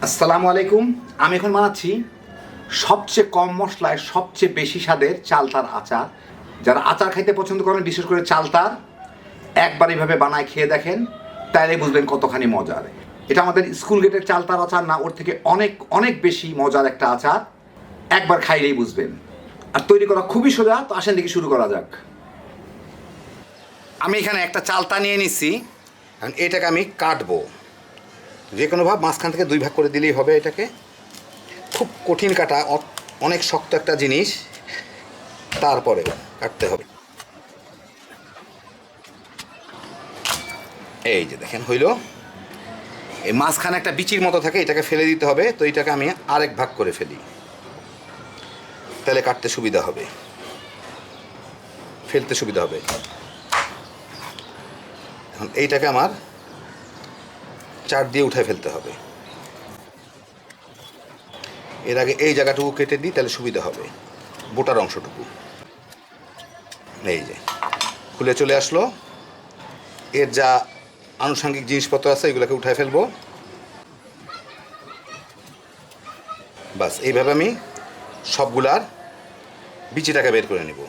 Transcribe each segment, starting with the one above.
আসসালামু আলাইকুম। আমি এখন বানাচ্ছি সবচেয়ে কম মশলায় সবচেয়ে বেশি স্বাদের চালতার আচার। যারা আচার খাইতে পছন্দ করেন, বিশেষ করে চালতার, একবার এইভাবে বানায় খেয়ে দেখেন, তাইলে বুঝবেন কতখানি মজার। এটা আমাদের স্কুল গেটের চালতার আচার না, ওর থেকে অনেক অনেক বেশি মজার একটা আচার। একবার খাইলেই বুঝবেন। আর তৈরি করা খুবই সোজা। তো আসেন দেখি শুরু করা যাক। আমি এখানে একটা চালতা নিয়ে নিচ্ছি। এটাকে আমি কাটবো, যে কোনো ভাব মাঝখান থেকে দুই ভাগ করে দিলেই হবে। এটাকে খুব কঠিন কাটা, অনেক শক্ত একটা জিনিস, তারপরে কাটতে হবে। এই যে দেখেন হইল। এই মাঝখানে একটা বিচির মতো থাকে, এটাকে ফেলে দিতে হবে। তো এটাকে আমি আরেক ভাগ করে ফেলি, তাহলে কাটতে সুবিধা হবে, ফেলতে সুবিধা হবে। এখন এইটাকে আমার চার দিয়ে উঠে ফেলতে হবে। এর আগে এই জায়গাটুকু কেটে দিই, তাহলে সুবিধা হবে, বোটার অংশটুকু। এই যে খুলে চলে আসলো। এর যা আনুষঙ্গিক জিনিসপত্র আছে এগুলোকে উঠায় ফেলবো। বাস এইভাবে আমি সবগুলার বিচিটাকে বের করে নিব।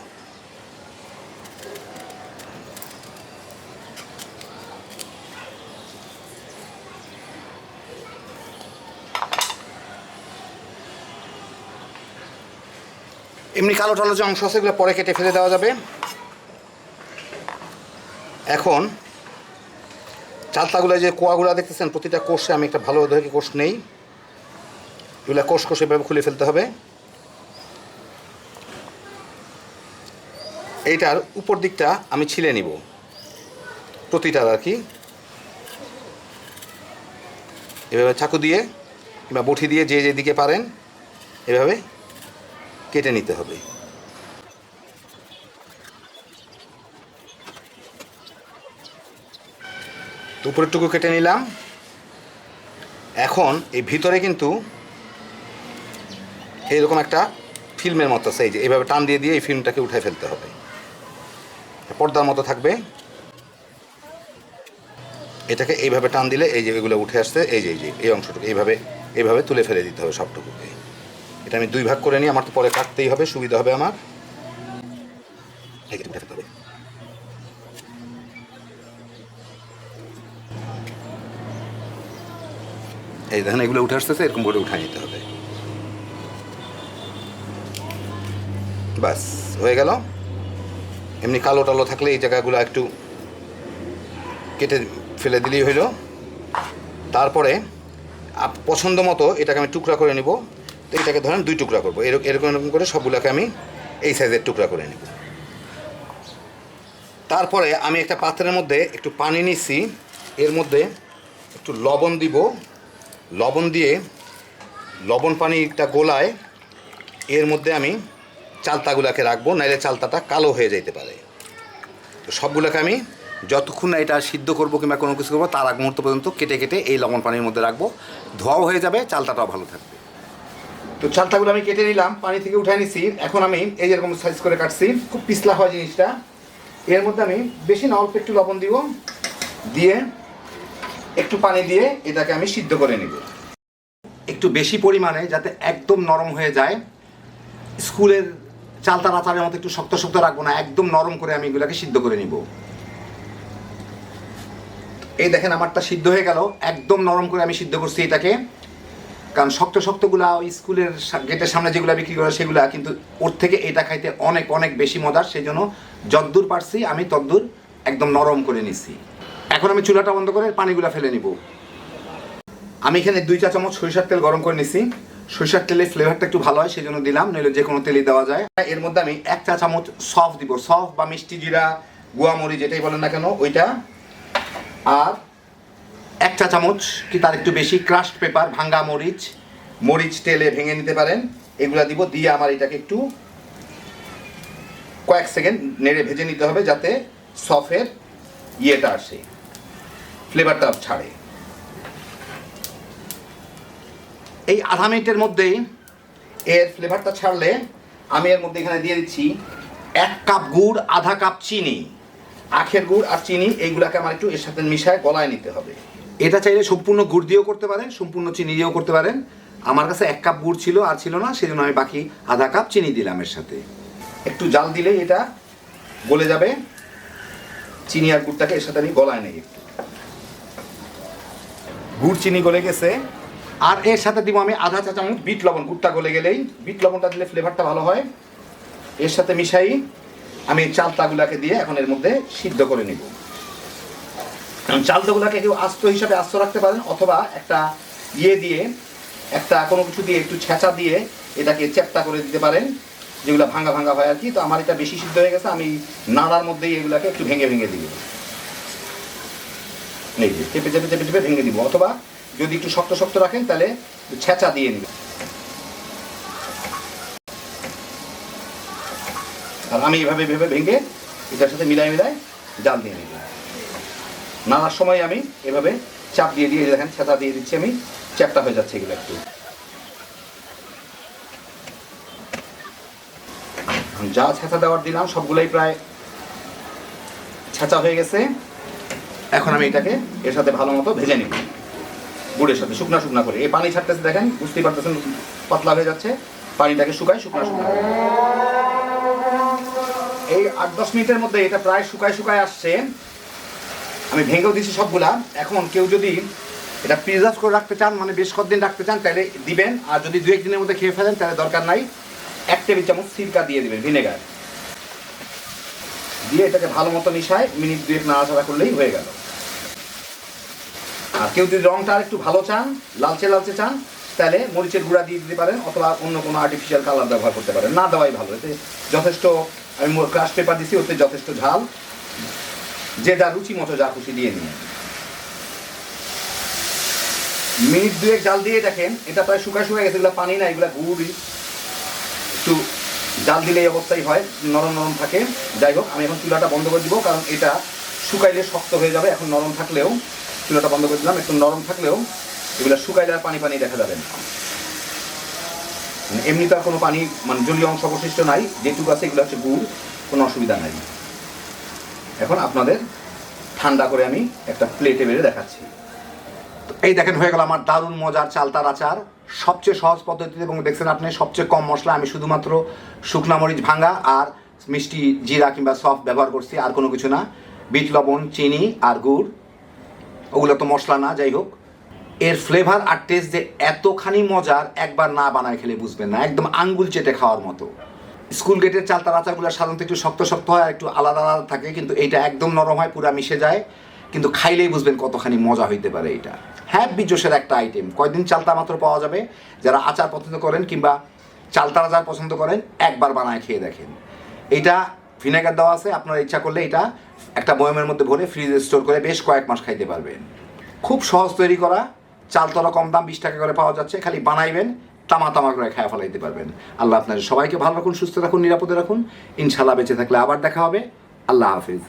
এমনি কালো টালো যে অংশ আছে এগুলো পরে কেটে ফেলে দেওয়া যাবে। এখন চালতাগুলো যে কোয়াগুলো দেখতেছেন, প্রতিটা কোষে আমি একটা ভালো ধরে কোষ নেই। এগুলো কোষ কোষ এভাবে খুলে ফেলতে হবে। এইটার উপর দিকটা আমি ছিলে নিব, প্রতিটার আর কি। এভাবে চাকু দিয়ে কিংবা বটি দিয়ে যে যেদিকে পারেন এভাবে কেটে নিতে হবে। তো উপরেরটুকু কেটে নিলাম। এখন এই ভিতরে কিন্তু এইরকম একটা ফিল্মের মতো আছে, এই যে এইভাবে টান দিয়ে দিয়ে এই ফিল্মটাকে উঠায় ফেলতে হবে। পর্দার মতো থাকবে, এটাকে এইভাবে টান দিলে এই যে এগুলো উঠে আসছে। এই যে এই অংশটুকু এইভাবে এইভাবে তুলে ফেলে দিতে হবে সবটুকুকে। এটা আমি দুই ভাগ করে নিই, আমার তো পরে কাটতেই হবে, সুবিধা হবে আমার। এই দেখেন এগুলো উঠে আসতেছে, এরকম করে উঠায় নিতে হবে। বাস হয়ে গেল। এমনি কালো টালো থাকলে এই জায়গাগুলো একটু কেটে ফেলে দিলেই হইল। তারপরে পছন্দ মতো এটাকে আমি টুকরা করে নিব। তো এটাকে ধরেন দুই টুকরা করবো, এরকম এরকম করে সবগুলোকে আমি এই সাইজের টুকরা করে নিব। তারপরে আমি একটা পাত্রের মধ্যে একটু পানি নিচ্ছি, এর মধ্যে একটু লবণ দিব। লবণ দিয়ে লবণ পানিটা গোলায় এর মধ্যে আমি চালতাগুলোকে রাখবো, নাইলে চালতাটা কালো হয়ে যেতে পারে। তো সবগুলোকে আমি যতক্ষণ না এটা সিদ্ধ করবো কিংবা কোনো কিছু করবো তার আগ মুহূর্ত পর্যন্ত কেটে কেটে এই লবণ পানির মধ্যে রাখবো। ধোয়াও হয়ে যাবে, চালতাটাও ভালো থাকবে। তো চালতাগুলো আমি কেটে নিলাম, পানি থেকে উঠাই নিচ্ছি। এখন আমি এই যেরকম সাইজ করে কাটছি, খুব পিছলা হয় জিনিসটা। এর মধ্যে আমি বেশি না, অল্প একটু লবণ দিব, দিয়ে একটু পানি দিয়ে এটাকে আমি সিদ্ধ করে নিব একটু বেশি পরিমাণে, যাতে একদম নরম হয়ে যায়। স্কুলের চালতার আচারের মতো একটু শক্ত শক্ত রাখবো না, একদম নরম করে আমি এগুলোকে সিদ্ধ করে নিব। এই দেখেন আমারটা সিদ্ধ হয়ে গেল, একদম নরম করে আমি সিদ্ধ করছি এটাকে। কারণ শক্ত শক্তগুলা ওই স্কুলের গেটের সামনে যেগুলো বিক্রি করে সেগুলা কিন্তু ওর থেকে এটা খাইতে অনেক অনেক বেশি মজার। সেই জন্য যদ্দূর পারছি আমি তদ্দূর একদম নরম করে নিচ্ছি। এখন আমি চুলাটা বন্ধ করে পানিগুলো ফেলে নিব। আমি এখানে 2 চা চামচ সরিষার তেল গরম করে নিছি। সরিষার তেলের ফ্লেভারটা একটু ভালো হয়, সেই জন্য দিলাম, নইলে যে কোনো তেলই দেওয়া যায়। এর মধ্যে আমি 1 চা চামচ সফ দিব, সফ বা মিষ্টি জিরা, গুয়া মরিচ যেটাই বলেন না কেন ওইটা। আর 1 চা চামচ কি তার একটু বেশি ক্রাশড পেপার, ভাঙ্গা মরিচ, মরিচ তেলে ভেঙে নিতে পারেন, এগুলা দিব। দিয়ে আমার এটাকে একটু কয়েক সেকেন্ড নেড়ে ভেজে নিতে হবে, যাতে সফের ইয়েটা আসে, ফ্লেভারটা ছাড়ে। এই আধা মিনিটের মধ্যেই এর ফ্লেভারটা ছাড়লে আমি এর মধ্যে এখানে দিয়ে দিচ্ছি 1 কাপ গুড়, আধা কাপ চিনি। আখের গুড় আর চিনি এইগুলাকে আমার একটু এর সাথে মিশায় গলায় নিতে হবে। এটা চাইলে সম্পূর্ণ গুড় দিয়েও করতে পারেন, সম্পূর্ণ চিনি দিয়েও করতে পারেন। আমার কাছে 1 কাপ গুড় ছিল আর ছিল না, সেজন্য আমি বাকি আধা কাপ চিনি দিলাম এর সাথে। একটু জাল দিলেই এটা গলে যাবে। চিনি আর গুড়টাকে এর সাথে আমি গলায় নেই একটু। গুড় চিনি গলে গেছে, আর এর সাথে দিব আমি আধা চা চামচ বিট লবণ। গুড়টা গলে গেলেই বিট লবণটা দিলে ফ্লেভারটা ভালো হয়। এর সাথে মিশাই আমি চালতাগুলাকে দিয়ে এখন এর মধ্যে সিদ্ধ করে নিব। চালতাগুলাকে কেউ আস্ত হিসাবে আস্ত রাখতে পারেন, অথবা একটা দিয়ে একটা কোনো কিছু দিয়ে একটু ছেঁচা দিয়ে এটাকে চ্যাপ্টা করে দিতে পারেন, যেগুলো ভাঙা ভাঙা হয় আর কি। তো আমার এটা বেশি সিদ্ধ হয়ে গেছে, আমি নাড়ার মধ্যেই এগুলাকে একটু ভেঙে ভেঙে দিব। এই যে চেপে চেপে চেপে চেপে ভেঙে দিব, অথবা যদি একটু শক্ত শক্ত রাখেন তাহলে ছেঁচা দিয়ে নেবেন। আর আমি এভাবে ভেবে ভেঙে এটার সাথে মিলাই জাল দিয়ে নেব। নাড়ার সময় আমি এভাবে চাপ দিয়ে দেখেন ছেঁচা দিয়ে দিচ্ছি, আমি চ্যাপটা হয়ে যাচ্ছে এগুলো একটু। যা ছেঁচা দেওয়ার দিলাম সবগুলোই প্রায় ছেঁচা হয়ে গেছে। এখন আমি এটাকে এর সাথে ভালো মতো ভেজে নিব গুড়ের সাথে, শুকনা শুকনা করে। এই পানি ছাড়তেছে দেখেন, বুঝতেই পারতেছেন পাতলা হয়ে যাচ্ছে। পানিটাকে শুকায় শুকনা শুকনা করে। এই 8-10 মিনিটের মধ্যে এটা প্রায় শুকায় আসছে। আমি ভেঙেও দিচ্ছি সবগুলা। এখন কেউ যদি এটা প্রিজার্ভ করে রাখতে চান, মানে বেশ কয়েকদিন রাখতে চান, তাহলে দিবেন। আর যদি 2-1 দিনের মধ্যে খেয়ে ফেলেন তাহলে দরকার নাই। 1 টেবিল চামচ সিরকা দিয়ে দিবেন, ভিনেগার দিয়ে এটাকে ভালো মতো মিশায় মিনিট 2-1 নাড়াচাড়া করলেই হয়ে গেল। আর কেউ যদি রংটা একটু ভালো চান, লালচে লালচে চান, তাহলে মরিচের গুঁড়া দিয়ে দিতে পারেন, অথবা অন্য কোনো আর্টিফিশিয়াল কালার ব্যবহার করতে পারেন। না দেওয়াই ভালো, এতে যথেষ্ট। আমি ক্রাশ পেপার দিচ্ছি, ওতে যথেষ্ট ঝাল। যে যা রুচি মতো যা খুশি দিয়ে নিয়ে মিনিট 2-1 জাল দিয়ে দেখেন এটা প্রায় শুকায় গেছে। এগুলো পানি না, এগুলো গুড়। একটু জাল দিলে এই অবস্থাই হয়, নরম নরম থাকে। যাই হোক, আমি এখন চুলাটা বন্ধ করে দিব, কারণ এটা শুকাইলে শক্ত হয়ে যাবে। এখন নরম থাকলেও, চুলাটা বন্ধ করে দিলাম, একটু নরম থাকলেও এগুলো শুকাইলে আর পানি পানি দেখা যাবে না। এমনি তো আর কোনো পানি, মানে জলীয় অংশ অবশিষ্ট নাই। যেটুকু আছে এগুলো হচ্ছে গুড়, কোনো অসুবিধা নাই। এখন আপনাদের ঠান্ডা করে আমি একটা প্লেটে বেড়ে দেখাচ্ছি। এই দেখেন হয়ে গেল আমার দারুণ মজার চালতার আচার, সবচেয়ে সহজ পদ্ধতিতে। এবং দেখছেন আপনি সবচেয়ে কম মশলা। আমি শুধুমাত্র শুকনা মরিচ ভাঙা আর মিষ্টি জিরা কিংবা সফ ব্যবহার করছি, আর কোনো কিছু না। বিট লবণ, চিনি আর গুড়, ওগুলো তো মশলা না। যাই হোক, এর ফ্লেভার আর টেস্ট যে এতখানি মজার, একবার না বানায় খেলে বুঝবেন না। একদম আঙ্গুল চেটে খাওয়ার মতো। স্কুল গেটের চালতার আচারগুলো সাধারণত একটু শক্ত শক্ত হয়, একটু আলাদা আলাদা থাকে, কিন্তু এইটা একদম নরম হয়, পুরা মিশে যায়। কিন্তু খাইলেই বুঝবেন কতখানি মজা হইতে পারে এটা। হ্যাপি জোশের একটা আইটেম। কয়দিন চালতা মাত্র পাওয়া যাবে। যারা আচার পছন্দ করেন কিংবা চালতার আচার পছন্দ করেন, একবার বানায় খেয়ে দেখেন। এইটা ভিনেগার দেওয়া আছে, আপনারা ইচ্ছা করলে এটা একটা বয়মের মধ্যে ভরে ফ্রিজে স্টোর করে বেশ কয়েক মাস খাইতে পারবেন। খুব সহজ তৈরি করা। চালতলা কম দাম, 20 টাকা করে পাওয়া যাচ্ছে। খালি বানাইবেন, তামা তামা করে খায়া ফেলাইতে পারবেন। আল্লাহ আপনাদের সবাইকে ভালো রাখুন, সুস্থ রাখুন, নিরাপদে রাখুন। ইনশাল্লাহ বেঁচে থাকলে আবার দেখা হবে। আল্লাহ হাফিজ।